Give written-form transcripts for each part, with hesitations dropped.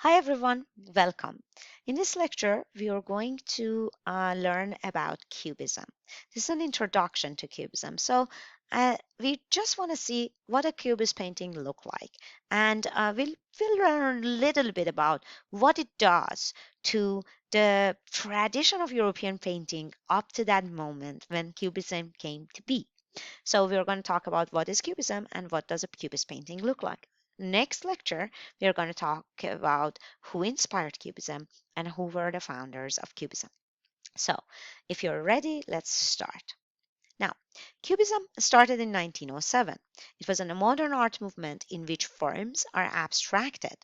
Hi everyone, welcome. In this lecture, we are going to learn about Cubism. This is an introduction to Cubism. We just want to see what a Cubist painting look like, and we'll learn a little bit about what it does to the tradition of European painting up to that moment when Cubism came to be. So we're going to talk about what is Cubism and what does a Cubist painting look like. Next lecture, we are going to talk about who inspired Cubism and who were the founders of Cubism. So if you're ready, let's start. Now, Cubism started in 1907. It was a modern art movement in which forms are abstracted.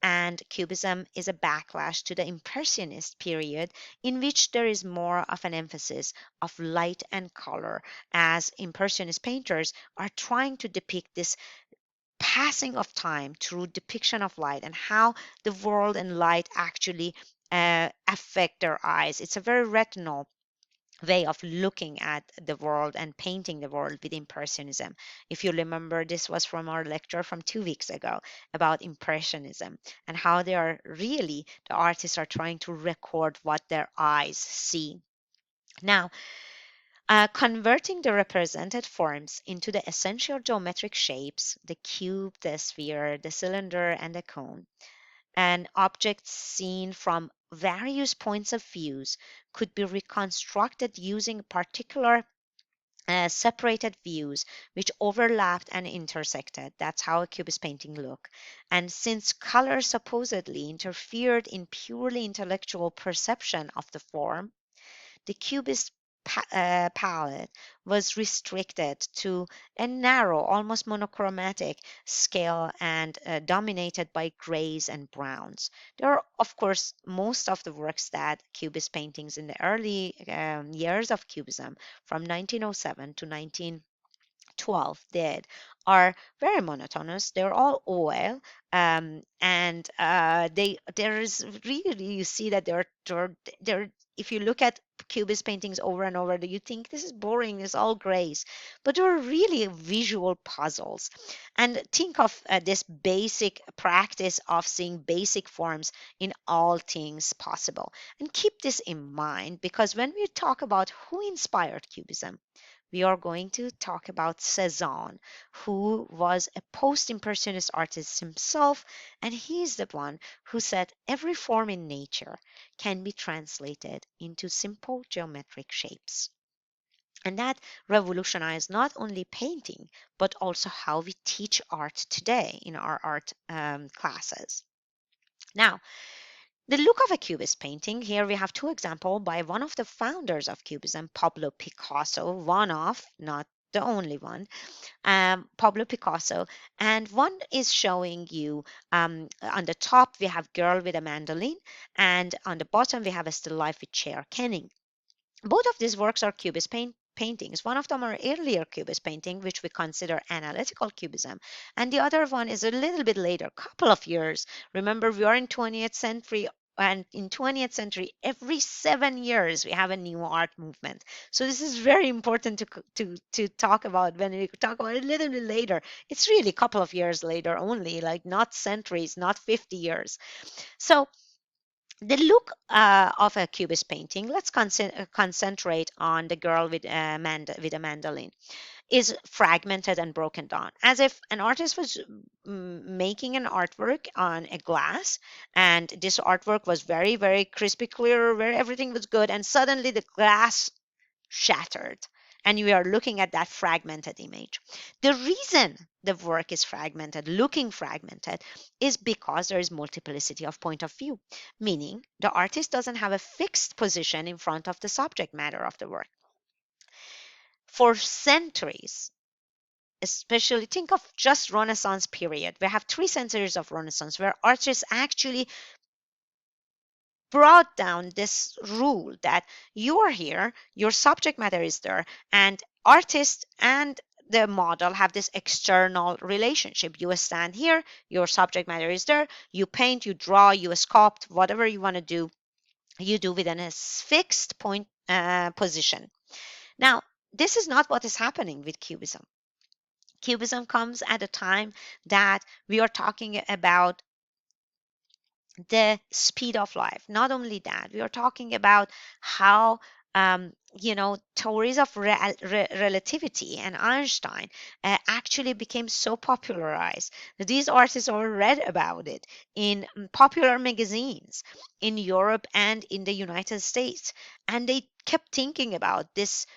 And Cubism is a backlash to the Impressionist period in which there is more of an emphasis of light and color, as Impressionist painters are trying to depict this passing of time through depiction of light and how the world and light actually affect their eyes. It's a very retinal way of looking at the world and painting the world with Impressionism. If you remember, this was from our lecture from 2 weeks ago about Impressionism and how they are really, the artists are trying to record what their eyes see. Now, converting the represented forms into the essential geometric shapes, the cube, the sphere, the cylinder, and the cone, and objects seen from various points of views could be reconstructed using particular separated views which overlapped and intersected. That's how a cubist painting looked. And since color supposedly interfered in purely intellectual perception of the form, the cubist palette was restricted to a narrow, almost monochromatic scale and dominated by grays and browns. There are, of course, most of the works that Cubist paintings in the early years of Cubism, from 1907 to 1912 did, are very monotonous. They're all oil, and there is really, you see that they're if you look at Cubist paintings over and over, you think this is boring, it's all grays, but they're really visual puzzles. And think of this basic practice of seeing basic forms in all things possible, and keep this in mind, because when we talk about who inspired Cubism, we are going to talk about Cezanne, who was a post-impressionist artist himself, and he's the one who said every form in nature can be translated into simple geometric shapes. And that revolutionized not only painting, but also how we teach art today in our art classes. Now, the look of a Cubist painting, here we have two examples by one of the founders of Cubism, Pablo Picasso, one of, not the only one, Pablo Picasso. And one is showing you on the top, we have girl with a mandolin, and on the bottom, we have a still life with chair caning. Both of these works are Cubist paintings. One of them are earlier Cubist painting, which we consider analytical Cubism, and the other one is a little bit later, couple of years. Remember, we are in 20th century, and in 20th century, every 7 years we have a new art movement. So this is very important to talk about when we talk about it a little bit later. It's really a couple of years later only, like not centuries, not 50 years. So the look of a cubist painting, let's concentrate on the girl with with a mandolin, is fragmented and broken down, as if an artist was making an artwork on a glass, and this artwork was very, very crispy clear, where everything was good, and suddenly the glass shattered, and you are looking at that fragmented image. The reason the work is fragmented, looking fragmented, is because there is multiplicity of point of view, meaning the artist doesn't have a fixed position in front of the subject matter of the work. For centuries, especially think of just Renaissance period, we have 3 centuries of Renaissance where artists actually brought down this rule that you are here, your subject matter is there, and artist and the model have this external relationship. You stand here, your subject matter is there, you paint, you draw, you sculpt, whatever you want to do, you do within a fixed point position. Now, this is not what is happening with Cubism. Cubism comes at a time that we are talking about the speed of life. Not only that, we are talking about how theories of relativity and Einstein actually became so popularized that these artists all read about it in popular magazines in Europe and in the United States, and they kept thinking about this,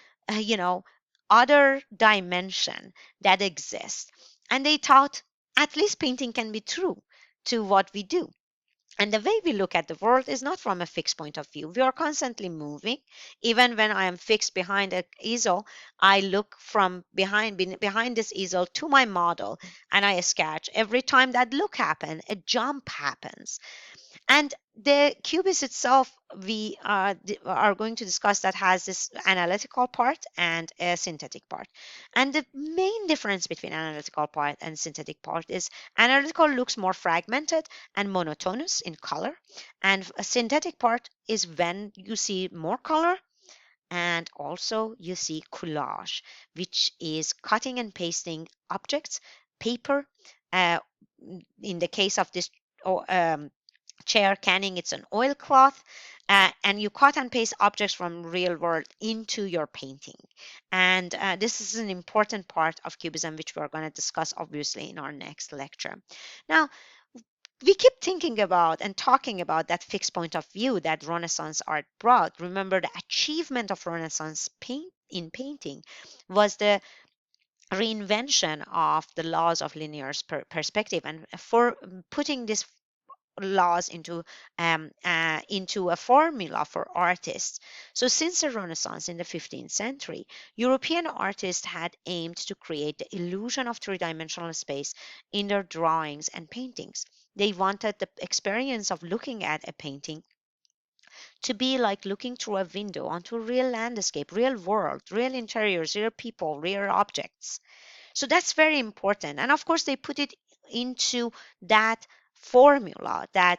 other dimension that exists, and they thought at least painting can be true to what we do. And the way we look at the world is not from a fixed point of view. We are constantly moving. Even when I am fixed behind an easel, I look from behind this easel to my model and I sketch. Every time that look happens, a jump happens. And the cubist itself, we are going to discuss, that has this analytical part and a synthetic part. And the main difference between analytical part and synthetic part is analytical looks more fragmented and monotonous in color, and a synthetic part is when you see more color, and also you see collage, which is cutting and pasting objects, paper. Uh, in the case of this oh, chair canning, it's an oilcloth, and you cut and paste objects from real world into your painting. And this is an important part of cubism, which we're going to discuss obviously in our next lecture. Now, we keep thinking about and talking about that fixed point of view that Renaissance art brought. Remember, the achievement of Renaissance painting was the reinvention of the laws of linear perspective, and for putting this laws into a formula for artists. So since the Renaissance in the 15th century, European artists had aimed to create the illusion of three-dimensional space in their drawings and paintings. They wanted the experience of looking at a painting to be like looking through a window onto a real landscape, real world, real interiors, real people, real objects. So that's very important. And of course, they put it into that formula that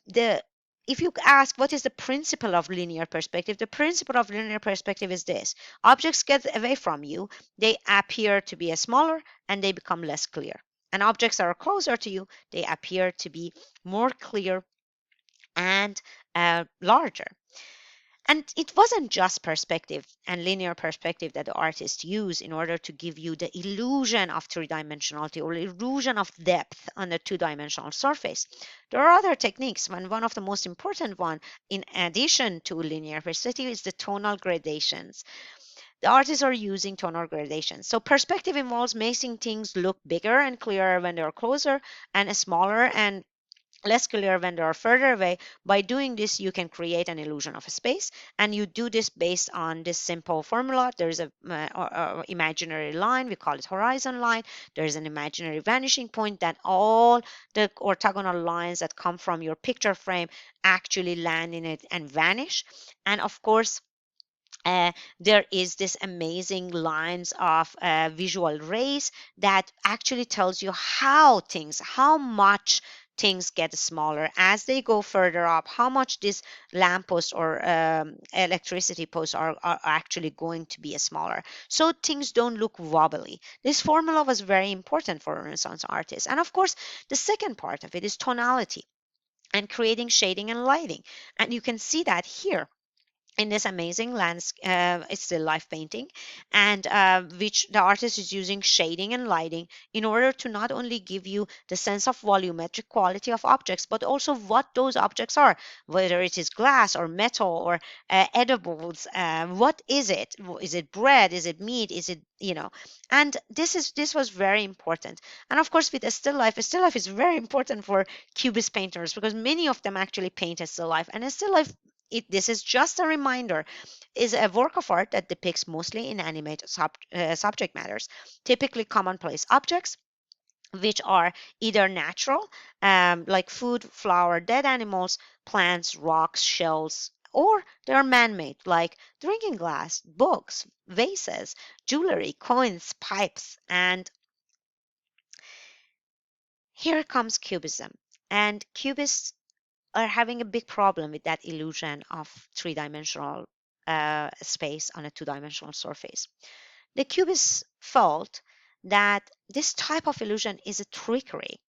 the if you ask what is the principle of linear perspective, the principle of linear perspective is this: objects get away from you, they appear to be smaller and they become less clear. And objects that are closer to you, they appear to be more clear and larger. And it wasn't just perspective and linear perspective that the artist used in order to give you the illusion of three-dimensionality or illusion of depth on the two-dimensional surface. There are other techniques, and one of the most important one, in addition to linear perspective, is the tonal gradations. The artists are using tonal gradations. So perspective involves making things look bigger and clearer when they're closer, and smaller and less clear when they are further away. By doing this, you can create an illusion of a space, and you do this based on this simple formula. There's a imaginary line, we call it horizon line. There's an imaginary vanishing point, that all the orthogonal lines that come from your picture frame actually land in it and vanish. And of course, uh, there is this amazing lines of visual rays that actually tells you how much things get smaller as they go further up, how much this lamppost or electricity posts are actually going to be smaller, so things don't look wobbly. This formula was very important for Renaissance artists. And of course, the second part of it is tonality and creating shading and lighting. And you can see that here in this amazing landscape. It's still life painting, and which the artist is using shading and lighting in order to not only give you the sense of volumetric quality of objects, but also what those objects are, whether it is glass or metal or edibles. What is it? Is it bread? Is it meat? Is it, and this was very important. And of course, with a still life is very important for cubist painters, because many of them actually paint a still life. And a still life, this is just a reminder, is a work of art that depicts mostly inanimate subject matters, typically commonplace objects, which are either natural, like food, flower, dead animals, plants, rocks, shells, or they're man-made, like drinking glass, books, vases, jewelry, coins, pipes. And here comes cubism. And cubists are having a big problem with that illusion of three-dimensional space on a two-dimensional surface. The cubists felt that this type of illusion is a trickery,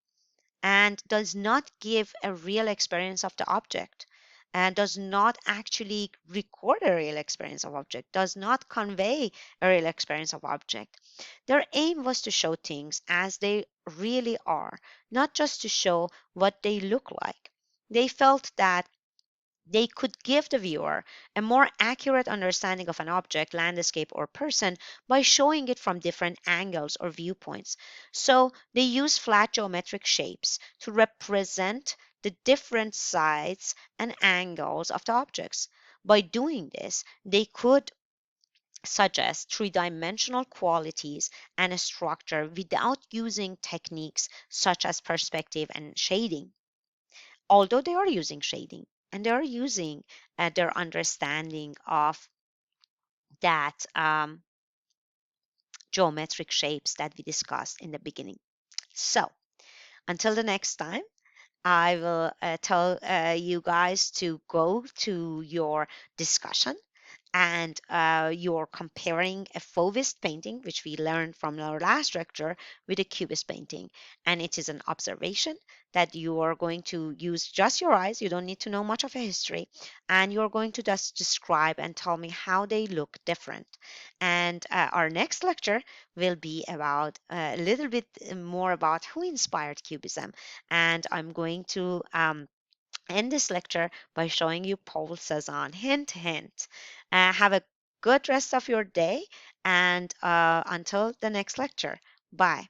and does not give a real experience of the object and does not actually record a real experience of object, does not convey a real experience of object. Their aim was to show things as they really are, not just to show what they look like. They felt that they could give the viewer a more accurate understanding of an object, landscape, or person by showing it from different angles or viewpoints. So they use flat geometric shapes to represent the different sides and angles of the objects. By doing this, they could suggest three-dimensional qualities and a structure without using techniques such as perspective and shading, although they are using shading and they are using their understanding of that geometric shapes that we discussed in the beginning. So until the next time, I will tell you guys to go to your discussion and you're comparing a Fauvist painting, which we learned from our last lecture, with a Cubist painting. And it is an observation that you are going to use just your eyes. You don't need to know much of a history. And you're going to just describe and tell me how they look different. And our next lecture will be about a little bit more about who inspired Cubism. And I'm going to end this lecture by showing you Paul Cezanne. Hint, hint. Have a good rest of your day and until the next lecture. Bye.